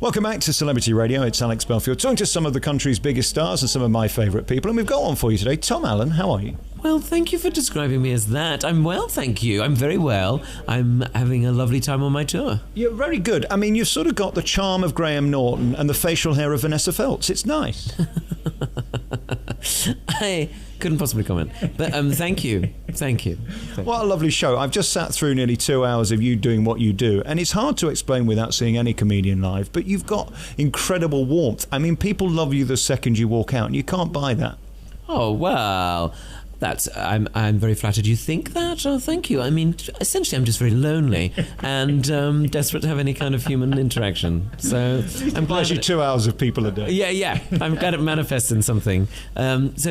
Welcome back to Celebrity Radio. It's Alex Belfield, talking to some of the country's biggest stars and some of my favourite people. And we've got one for you today. Tom Allen, how are you? Well, thank you for describing me as that. I'm well, thank you. I'm very well. I'm having a lovely time on my tour. You're very good. I mean, you've sort of got the charm of Graham Norton and the facial hair of Vanessa Feltz. It's nice. I couldn't possibly comment. But thank you. Thank you. What a lovely show. I've just sat through nearly 2 hours of you doing what you do, and it's hard to explain without seeing any comedian live, but you've got incredible warmth. I mean, people love you the second you walk out, and you can't buy that. Oh, well... I'm very flattered you think that. Oh, thank you. I mean, essentially, I'm just very lonely and desperate to have any kind of human interaction. So I'm glad you 2 hours of people a day. Yeah. I'm glad it manifests in something. I do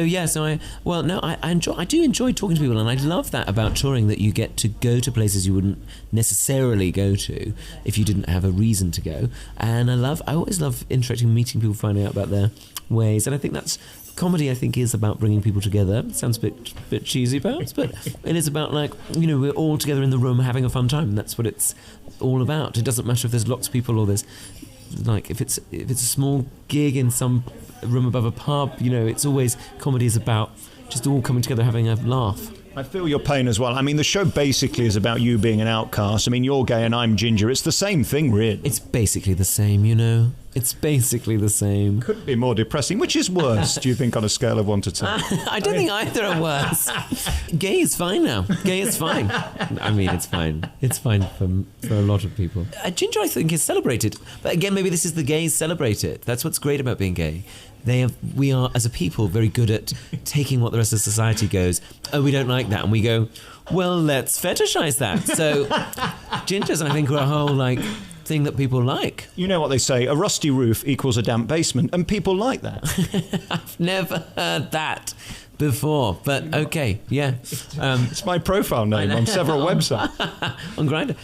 enjoy talking to people, and I love that about touring, that you get to go to places you wouldn't necessarily go to if you didn't have a reason to go. And I always love interacting, meeting people, finding out about their ways, and I think that's. Comedy, I think, is about bringing people together. It sounds a bit cheesy, perhaps, but it is about, like, you know, we're all together in the room having a fun time, and that's what it's all about. It doesn't matter if there's lots of people or there's, like, if it's a small gig in some room above a pub, you know, it's always, comedy is about just all coming together having a laugh. I feel your pain as well. I mean, the show basically is about you being an outcast. I mean, you're gay and I'm ginger. It's the same thing, really. It's basically the same, you know. It's basically the same. Couldn't be more depressing. Which is worse, do you think, on a scale of 1 to 10? I don't think either are worse. Gay is fine now. Gay is fine. I mean, it's fine. It's fine for a lot of people. Ginger, I think, is celebrated. But again, maybe this is the gays celebrate it. That's what's great about being gay. We are, as a people, very good at taking what the rest of society goes, oh, we don't like that, and we go, well, let's fetishize that. So gingers, I think, are a whole, like, thing that people like. You know what they say, a rusty roof equals a damp basement, and people like that. I've never heard that before, but okay, yeah. It's my profile name on several websites. On Grindr.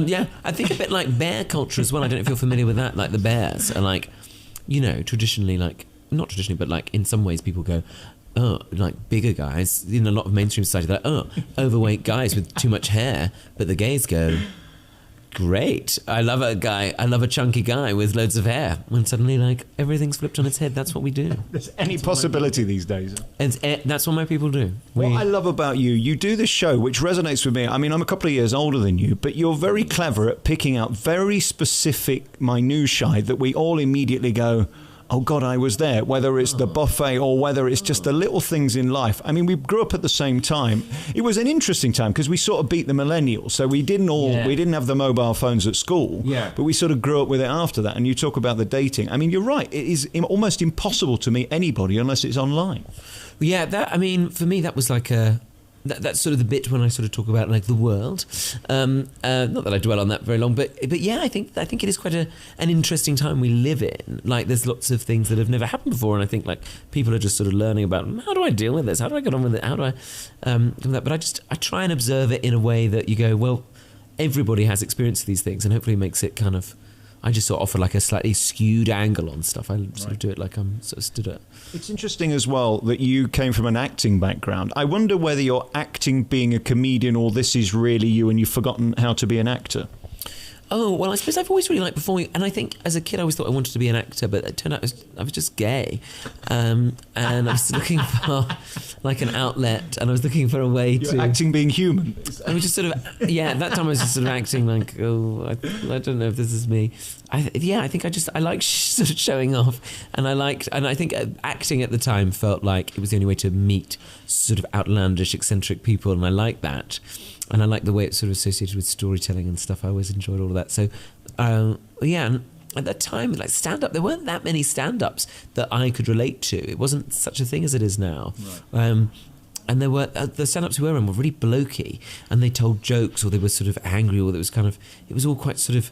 Yeah, I think a bit like bear culture as well. I don't know if you're familiar with that. Like, the bears are, like, you know, traditionally, like, not traditionally, but, like, in some ways people go, oh, like, bigger guys, in a lot of mainstream society, they're like, oh, overweight guys with too much hair, but the gays go, great, I love a chunky guy with loads of hair, when suddenly, like, everything's flipped on its head. That's what we do. There's any possibility these days. And that's what my people do. What I love about you do this show, which resonates with me. I mean, I'm a couple of years older than you, but you're very clever at picking out very specific minutiae that we all immediately go, oh God, I was there, whether it's the buffet or whether it's just the little things in life. I mean, we grew up at the same time. It was an interesting time because we sort of beat the millennials. So we didn't have the mobile phones at school, but we sort of grew up with it after that. And you talk about the dating. I mean, you're right. It is almost impossible to meet anybody unless it's online. Yeah, that, I mean, for me, that was like that's sort of the bit when I sort of talk about, like, the world. Not that I dwell on that very long, but yeah, I think it is quite an interesting time we live in. Like, there's lots of things that have never happened before, and I think, like, people are just sort of learning about, how do I deal with this? How do I get on with it? How do I do that? But I try and observe it in a way that you go, well, everybody has experienced these things, and hopefully it makes it kind of. I just sort of offer, like, a slightly skewed angle on stuff. I sort of do it like I'm sort of stood up. It's interesting as well that you came from an acting background. I wonder whether you're acting being a comedian or this is really you and you've forgotten how to be an actor. Oh, well, I suppose I've always really liked performing, and I think as a kid I always thought I wanted to be an actor, but it turned out I was just gay, and I was looking for, like, an outlet, and I was looking for a way You're acting being human. I was just sort of, at that time I was just sort of acting like, oh, I don't know if this is me. I think I like sort of showing off, and I think acting at the time felt like it was the only way to meet sort of outlandish, eccentric people, and I liked that. And I like the way it's sort of associated with storytelling and stuff. I always enjoyed all of that. So, and at that time, like, stand-up, there weren't that many stand-ups that I could relate to. It wasn't such a thing as it is now. Right. And there were, the stand-ups we were in were really blokey, and they told jokes, or they were sort of angry, or it was all quite sort of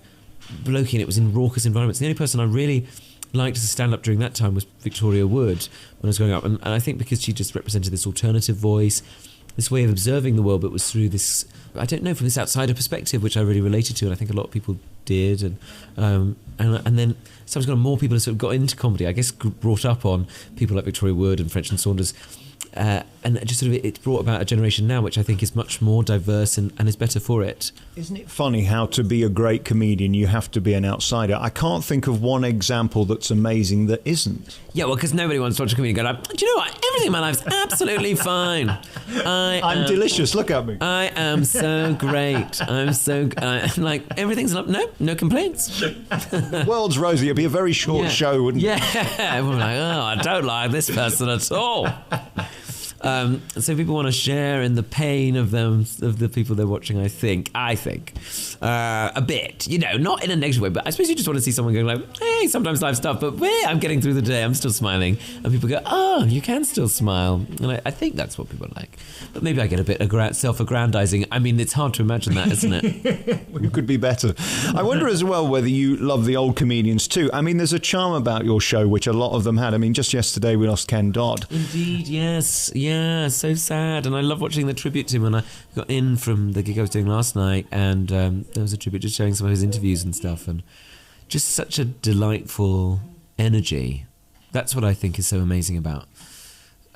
blokey, and it was in raucous environments. The only person I really liked as a stand-up during that time was Victoria Wood, when I was growing up. And I think because she just represented this alternative voice, this way of observing the world, but was through this, I don't know, from this outsider perspective, which I really related to, and I think a lot of people did. And then sometimes more people have sort of got into comedy, I guess, brought up on people like Victoria Wood and French and Saunders. and just sort of it's brought about a generation now which I think is much more diverse and is better for it. Isn't it funny how to be a great comedian you have to be an outsider? I can't think of one example that's amazing that isn't. Yeah, well, because nobody wants to watch a comedian go like, do you know what? Everything in my life's absolutely fine. I'm delicious. Look at me. I am so great. I'm so like everything's no complaints. The world's rosy. It'd be a very short show, wouldn't it? Yeah, we're like, I don't like this person at all. So people want to share in the pain of the people they're watching. I think a bit, not in a negative way, but I suppose you just want to see someone going like, hey, sometimes life's tough, but I'm getting through the day, I'm still smiling, and people go, oh, you can still smile, and I think that's what people like. But maybe I get a bit self-aggrandizing. I mean, it's hard to imagine that, isn't it? Well, you could be better. I wonder as well whether you love the old comedians too. I mean, there's a charm about your show which a lot of them had. I mean, just yesterday we lost Ken Dodd. Indeed, yes. Yeah, so sad. And I love watching the tribute to him when I got in from the gig I was doing last night, and there was a tribute just showing some of his interviews and stuff, and just such a delightful energy. That's what I think is so amazing about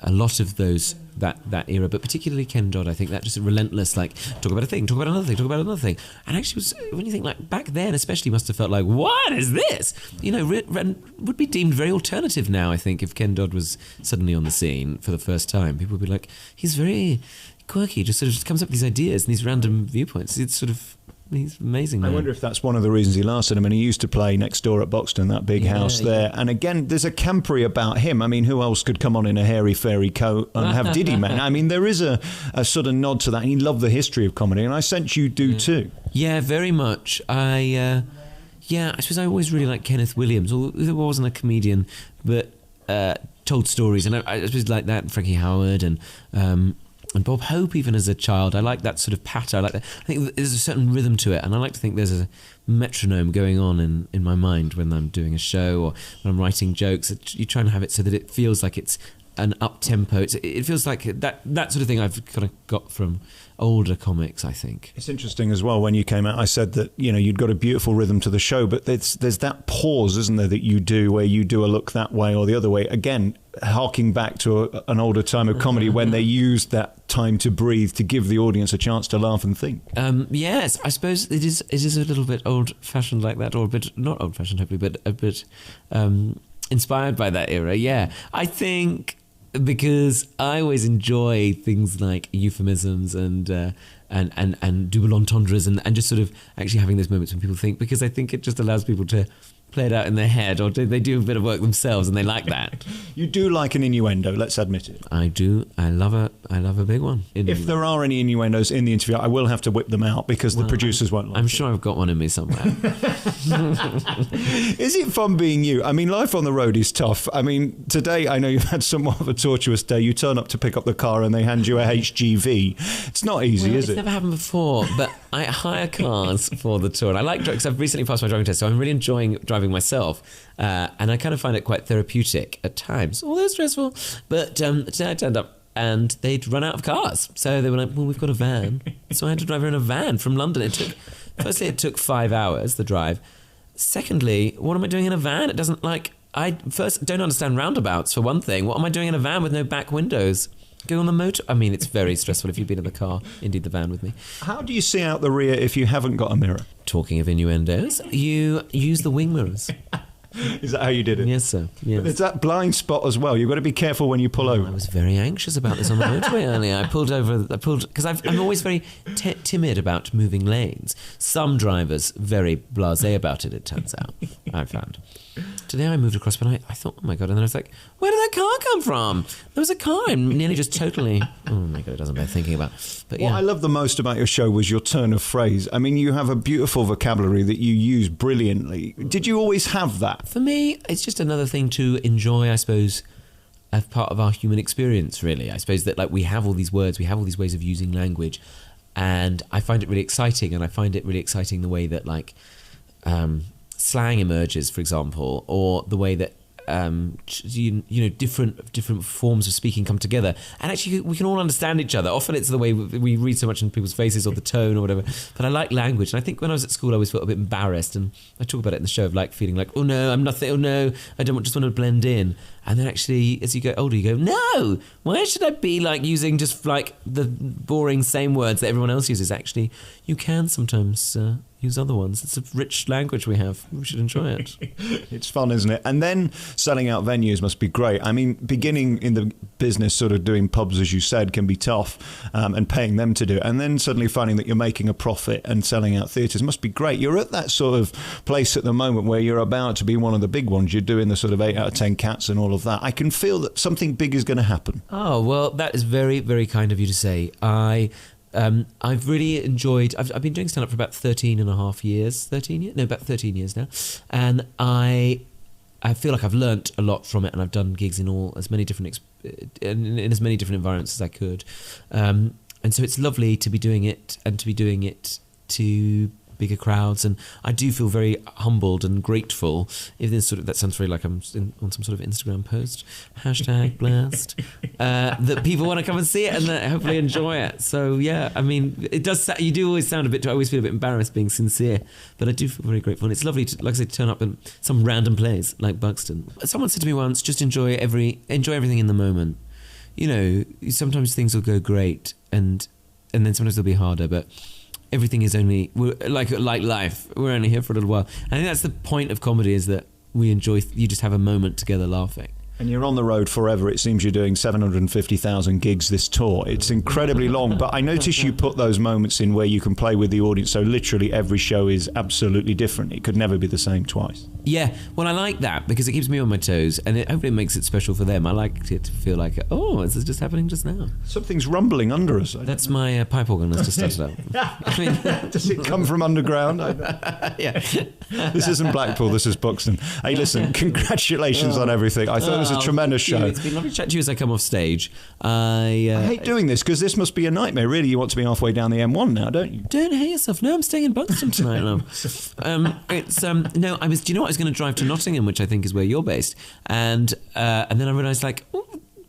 a lot of that era, but particularly Ken Dodd. I think that just a relentless, like, talk about a thing, talk about another thing, talk about another thing. And actually, when you think like back then, especially, must have felt like, what is this? Would be deemed very alternative now. I think if Ken Dodd was suddenly on the scene for the first time, people would be like, he's very quirky, just sort of comes up with these ideas and these random viewpoints. It's sort of. He's amazing, man. I wonder if that's one of the reasons he lasted. I mean, he used to play next door at Boxton, that big house there. And again, there's a campery about him. I mean, who else could come on in a hairy fairy coat and have Diddy Man? I mean, there is a sort of nod to that. And he loved the history of comedy, and I sense you do too. Yeah, very much. I suppose I always really liked Kenneth Williams, although he wasn't a comedian, but told stories. And I suppose like that, and Frankie Howard and Bob Hope, even as a child. I like that sort of patter. I like that. I think there's a certain rhythm to it, and I like to think there's a metronome going on in my mind when I'm doing a show or when I'm writing jokes. You try and have it so that it feels like it's an up-tempo. It feels like that sort of thing I've kind of got from older comics, I think. It's interesting as well, when you came out, I said that, you'd got a beautiful rhythm to the show, but there's that pause, isn't there, that you do where you do a look that way or the other way. Again, harking back to an older time of comedy when they used that time to breathe to give the audience a chance to laugh and think. Yes, I suppose it is a little bit old-fashioned like that, or a bit, not old-fashioned hopefully, but a bit inspired by that era, yeah. I think because I always enjoy things like euphemisms and double entendres and just sort of actually having those moments when people think, because I think it just allows people to play it out in their head, or they do a bit of work themselves and they like that. You do like an innuendo, let's admit it. I do. I love a big one. If there are any innuendos in the interview, I will have to whip them out because the producers won't like I'm sure I've got one in me somewhere. Is it fun being you? I mean, life on the road is tough. I mean, today I know you've had somewhat of a tortuous day. You turn up to pick up the car and they hand you a HGV. It's not easy, is it? It's never happened before, but I hire cars for the tour. And I like driving, because I've recently passed my driving test, so I'm really enjoying driving myself. And I kind of find it quite therapeutic at times, although stressful. But today I turned up and they'd run out of cars. So they were like, well, we've got a van. So I had to drive her in a van from London. Firstly, it took 5 hours, the drive. Secondly, what am I doing in a van? It doesn't I first don't understand roundabouts, for one thing. What am I doing in a van with no back windows? Go on the motor. I mean, it's very stressful if you've been in the car, indeed the van with me. How do you see out the rear if you haven't got a mirror? Talking of innuendos, you use the wing mirrors. Is that how you did it? Yes, sir. Yes. There's that blind spot as well. You've got to be careful when you pull over. I was very anxious about this on the motorway earlier. I pulled because I'm always very timid about moving lanes. Some drivers very blasé about it turns out, I found. Today I moved across, but I thought, oh my God, and then I was like, where did that car come from? There was a car, and nearly just totally, oh my God, it doesn't bear thinking about. But yeah. What I love the most about your show was your turn of phrase. I mean, you have a beautiful vocabulary that you use brilliantly. Did you always have that? For me, it's just another thing to enjoy, I suppose, as part of our human experience, really. I suppose that we have all these words, we have all these ways of using language, and I find it really exciting, and I find it really exciting the way that slang emerges, for example, or the way that different forms of speaking come together, and actually we can all understand each other. Often it's the way we read so much in people's faces or the tone or whatever. But I like language, and I think when I was at school I always felt a bit embarrassed, and I talk about it in the show of like feeling like, oh no, I'm nothing, oh no, I don't just want to blend in. And then actually, as you get older, you go, no, why should I be like using just like the boring same words that everyone else uses? Actually, you can sometimes use other ones. It's a rich language we have. We should enjoy it. It's fun, isn't it? And then selling out venues must be great. I mean, beginning in the business, sort of doing pubs, as you said, can be tough, and paying them to do it. And then suddenly finding that you're making a profit and selling out theatres must be great. You're at that sort of place at the moment where you're about to be one of the big ones. You're doing the sort of 8 out of 10 cats and all of that. I can feel that something big is going to happen. Oh, well, that is very, very kind of you to say. I've really enjoyed... I've been doing stand-up for about 13 and a half years. 13 years? No, about 13 years now. And I feel like I've learnt a lot from it, and I've done gigs in as many different in as many different environments as I could. And so it's lovely to be doing it, and to be doing it to bigger crowds, and I do feel very humbled and grateful. If this that sounds very like I'm on some sort of Instagram post, #blessed, that people want to come and see it and that hopefully enjoy it. So yeah, I mean, it does. You do always sound a bit. I always feel a bit embarrassed being sincere, but I do feel very grateful, and it's lovely to, like I say, to turn up in some random place like Buxton. Someone said to me once, just enjoy everything in the moment. You know, sometimes things will go great, and then sometimes they'll be harder, but everything is only like life. We're only here for a little while. I think that's the point of comedy, is that we enjoy. You just have a moment together laughing. And you're on the road forever. It seems you're doing 750,000 gigs this tour. It's incredibly long, but I notice you put those moments in where you can play with the audience, so literally every show is absolutely different. It could never be the same twice. Yeah, well, I like that because it keeps me on my toes, and hopefully it makes it special for them. I like it to feel like, oh, this is just happening just now. Something's rumbling under us. That's my pipe organ that's just started up. I mean, does it come from underground? Yeah. This isn't Blackpool, this is Buxton. Hey, listen, congratulations on everything. I thought it was a tremendous show. It's been lovely to chat to you as I come off stage. I hate doing this because this must be a nightmare. Really, you want to be halfway down the M1 now, don't you? Don't hate yourself. No, I'm staying in Buxton tonight, love. No, I was. Do you know what? I was going to drive to Nottingham, which I think is where you're based, and then I realised, like,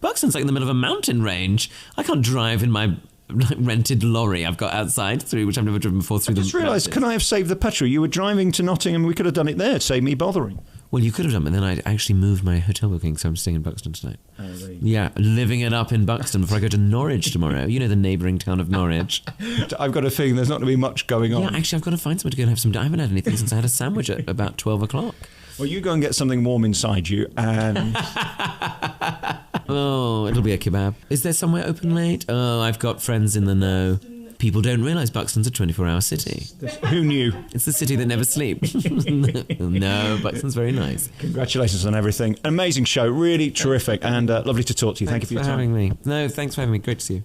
Buxton's like in the middle of a mountain range. I can't drive in my rented lorry I've got outside which I've never driven before through. I just realised, can I have saved the petrol? You were driving to Nottingham. We could have done it there. Save me bothering. Well, you could have done, but then I actually moved my hotel booking, so I'm staying in Buxton tonight. Oh, really? Yeah, living it up in Buxton before I go to Norwich tomorrow. You know, the neighbouring town of Norwich. I've got a feeling there's not going to be much going on. Yeah, actually, I've got to find somewhere to go and have some... I haven't had anything since I had a sandwich at about 12 o'clock. Well, you go and get something warm inside you, and... Oh, it'll be a kebab. Is there somewhere open late? Oh, I've got friends in the know. People don't realise Buxton's a 24-hour city. Who knew? It's the city that never sleeps. No, Buxton's very nice. Congratulations on everything. Amazing show, really terrific, and lovely to talk to you. Thank you for your time. Thanks for having me. No, thanks for having me. Great to see you.